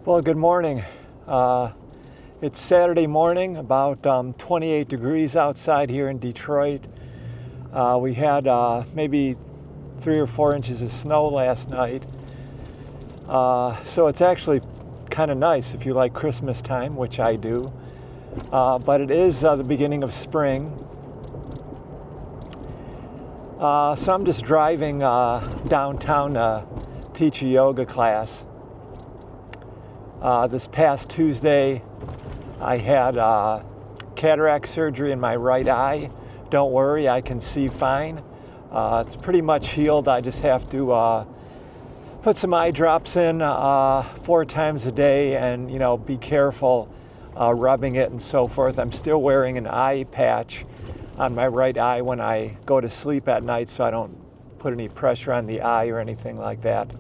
Well, good morning. It's Saturday morning, about 28 degrees outside here in Detroit. We had maybe 3 or 4 inches of snow last night. So it's actually kind of nice if you like Christmas time, which I do. But it is the beginning of spring. So I'm just driving downtown to teach a yoga class. This past Tuesday, I had cataract surgery in my right eye. Don't worry, I can see fine. It's pretty much healed. I just have to put some eye drops in 4 times a day and, be careful rubbing it and so forth. I'm still wearing an eye patch on my right eye when I go to sleep at night so I don't put any pressure on the eye or anything like that.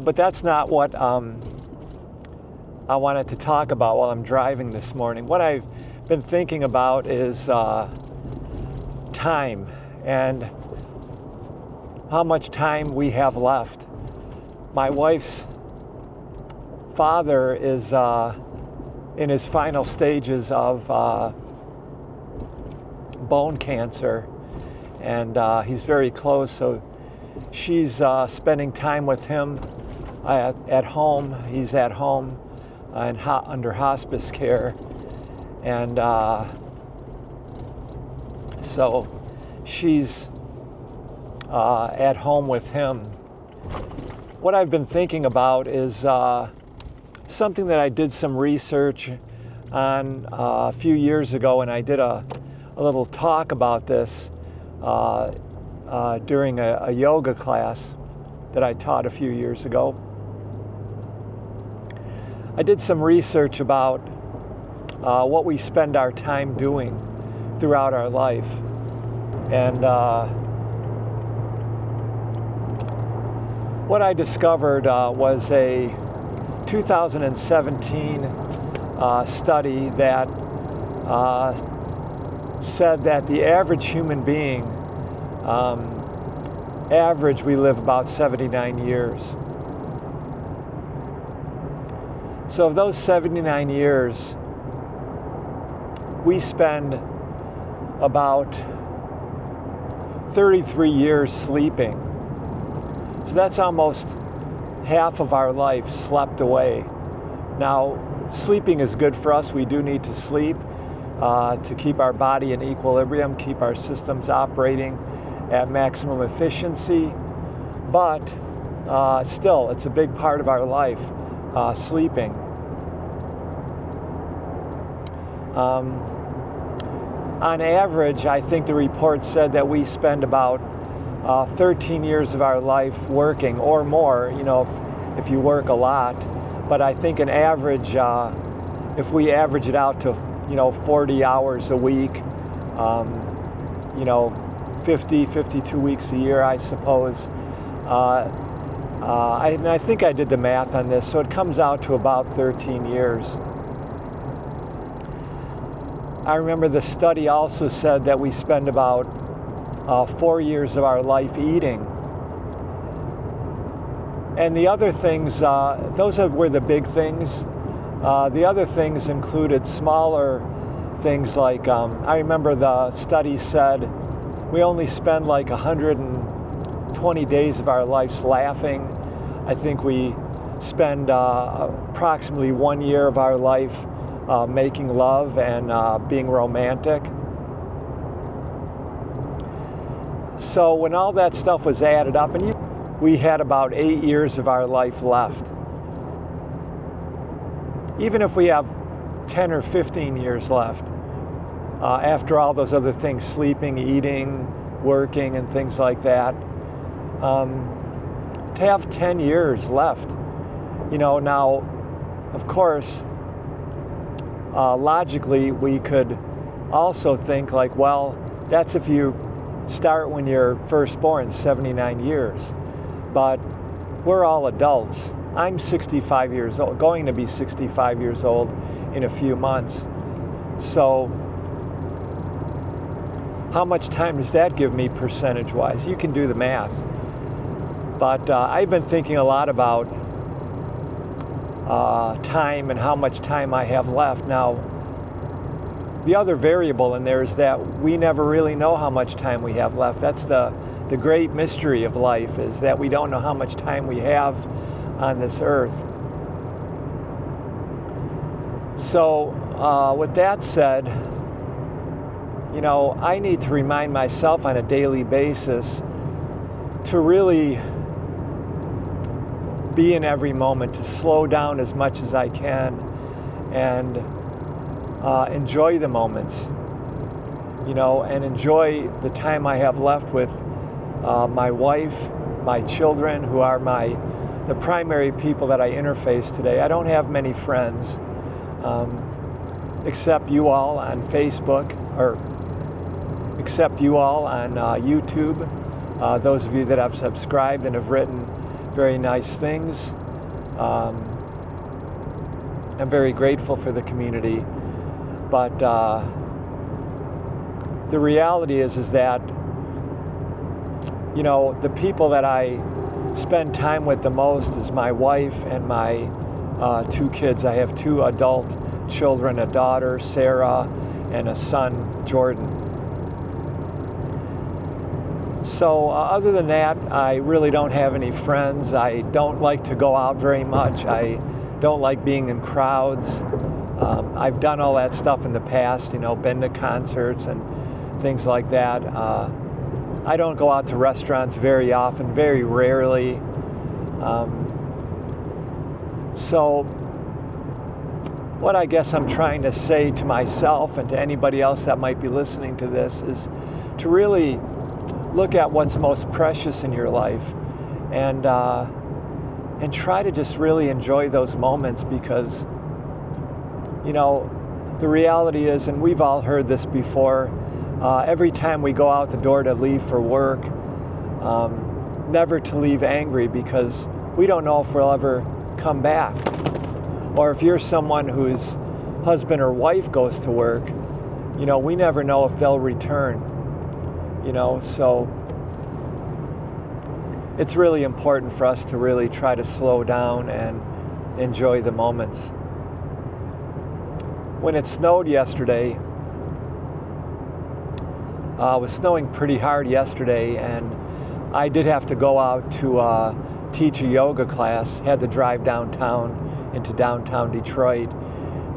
But that's not what I wanted to talk about while I'm driving this morning. What I've been thinking about is time and how much time we have left. My wife's father is in his final stages of bone cancer, and he's very close, so she's spending time with him at home. He's at home and under hospice care, and so she's at home with him. What I've been thinking about is something that I did some research on a few years ago, and I did a little talk about this during a yoga class that I taught a few years ago. I did some research about what we spend our time doing throughout our life. And what I discovered was a 2017 study that said that the average human being average, we live about 79 years. So of those 79 years, we spend about 33 years sleeping. So that's almost half of our life slept away. Now, sleeping is good for us. We do need to sleep to keep our body in equilibrium, keep our systems operating at maximum efficiency, but still, it's a big part of our life, sleeping. On average, I think the report said that we spend about 13 years of our life working or more, if you work a lot. But I think an average, if we average it out to, 40 hours a week, 50, 52 weeks a year, I suppose. I think I did the math on this, so it comes out to about 13 years. I remember the study also said that we spend about 4 years of our life eating. And the other things, those were the big things. The other things included smaller things like, I remember the study said we only spend like 120 days of our lives laughing. I think we spend approximately 1 year of our life making love and being romantic. So when all that stuff was added up, and we had about 8 years of our life left. Even if we have 10 or 15 years left, after all those other things, sleeping, eating, working, and things like that, to have 10 years left. Now, of course, logically, we could also think like, well, that's if you start when you're first born, 79 years. But we're all adults. I'm 65 years old, going to be 65 years old in a few months. So how much time does that give me percentage-wise? You can do the math. But I've been thinking a lot about time and how much time I have left. Now, the other variable in there is that we never really know how much time we have left. That's the great mystery of life, is that we don't know how much time we have on this earth. So with that said, you know, I need to remind myself on a daily basis to really be in every moment, to slow down as much as I can and enjoy the moments, you know, and enjoy the time I have left with my wife, my children, who are the primary people that I interface today. I don't have many friends, except you all on Facebook, or except you all on YouTube, those of you that have subscribed and have written very nice things. I'm very grateful for the community, but the reality is that, you know, the people that I spend time with the most is my wife and my 2 kids. I have 2 adult children, a daughter, Sarah, and a son, Jordan. So other than that, I really don't have any friends. I don't like to go out very much. I don't like being in crowds. I've done all that stuff in the past, you know, been to concerts and things like that. I don't go out to restaurants very often, very rarely. So what I guess I'm trying to say to myself and to anybody else that might be listening to this is to really look at what's most precious in your life and try to just really enjoy those moments, because, you know, the reality is, and we've all heard this before, every time we go out the door to leave for work, never to leave angry, because we don't know if we'll ever come back. Or if you're someone whose husband or wife goes to work, you know, we never know if they'll return. You know, so it's really important for us to really try to slow down and enjoy the moments. When it snowed yesterday, it was snowing pretty hard yesterday, and I did have to go out to teach a yoga class. Had to drive downtown into downtown Detroit,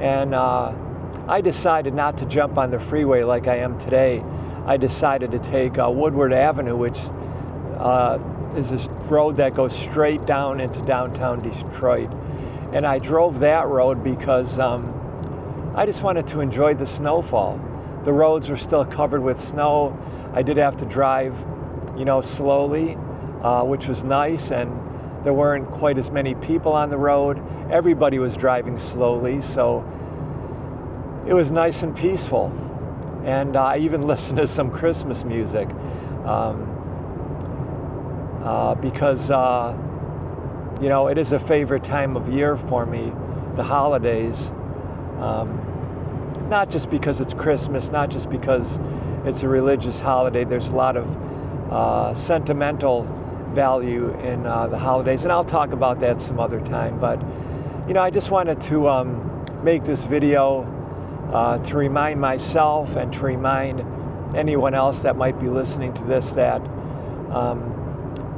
and I decided not to jump on the freeway like I am today. I decided to take Woodward Avenue, which is this road that goes straight down into downtown Detroit. And I drove that road because I just wanted to enjoy the snowfall. The roads were still covered with snow. I did have to drive, you know, slowly, which was nice, and there weren't quite as many people on the road. Everybody was driving slowly, so it was nice and peaceful. And I even listened to some Christmas music because, you know, it is a favorite time of year for me, the holidays. Not just because it's Christmas, not just because it's a religious holiday. There's a lot of sentimental value in the holidays, and I'll talk about that some other time. But, you know, I just wanted to make this video to remind myself and to remind anyone else that might be listening to this that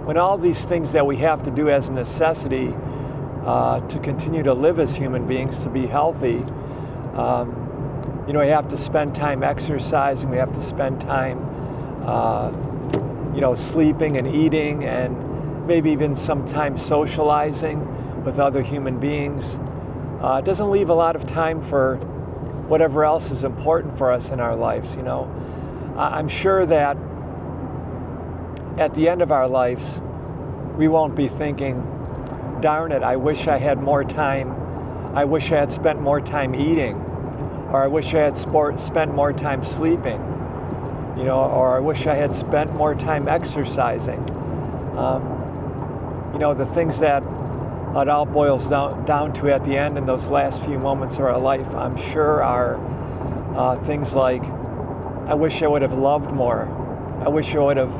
when all these things that we have to do as a necessity to continue to live as human beings, to be healthy, you know, we have to spend time exercising, we have to spend time, you know, sleeping and eating, and maybe even sometimes socializing with other human beings. It doesn't leave a lot of time for whatever else is important for us in our lives, you know. I'm sure that at the end of our lives, we won't be thinking, darn it, I wish I had more time. I wish I had spent more time eating, or I wish I had spent more time sleeping, you know, or I wish I had spent more time exercising. You know, the things that it all boils down to at the end in those last few moments of our life, I'm sure are things like, I wish I would have loved more. I wish I would have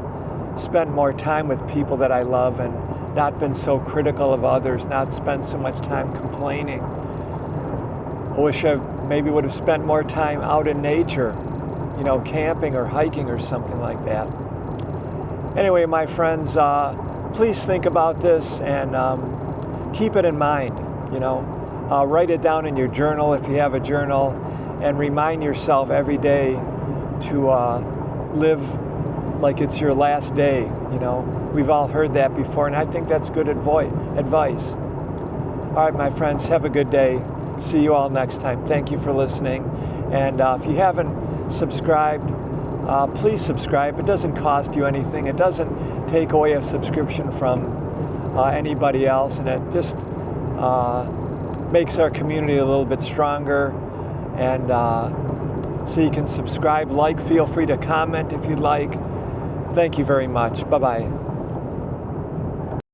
spent more time with people that I love and not been so critical of others, not spent so much time complaining. I wish I maybe would have spent more time out in nature, camping or hiking or something like that. Anyway, my friends, please think about this and keep it in mind. Write it down in your journal if you have a journal, and remind yourself every day to live like it's your last day. We've all heard that before, and I think that's good advice. All right, my friends, have a good day. See you all next time. Thank you for listening. And if you haven't subscribed, please subscribe. It doesn't cost you anything. It doesn't take away a subscription from anybody else, and it just makes our community a little bit stronger. And so you can subscribe, feel free to comment if you'd like. Thank you very much. Bye-bye.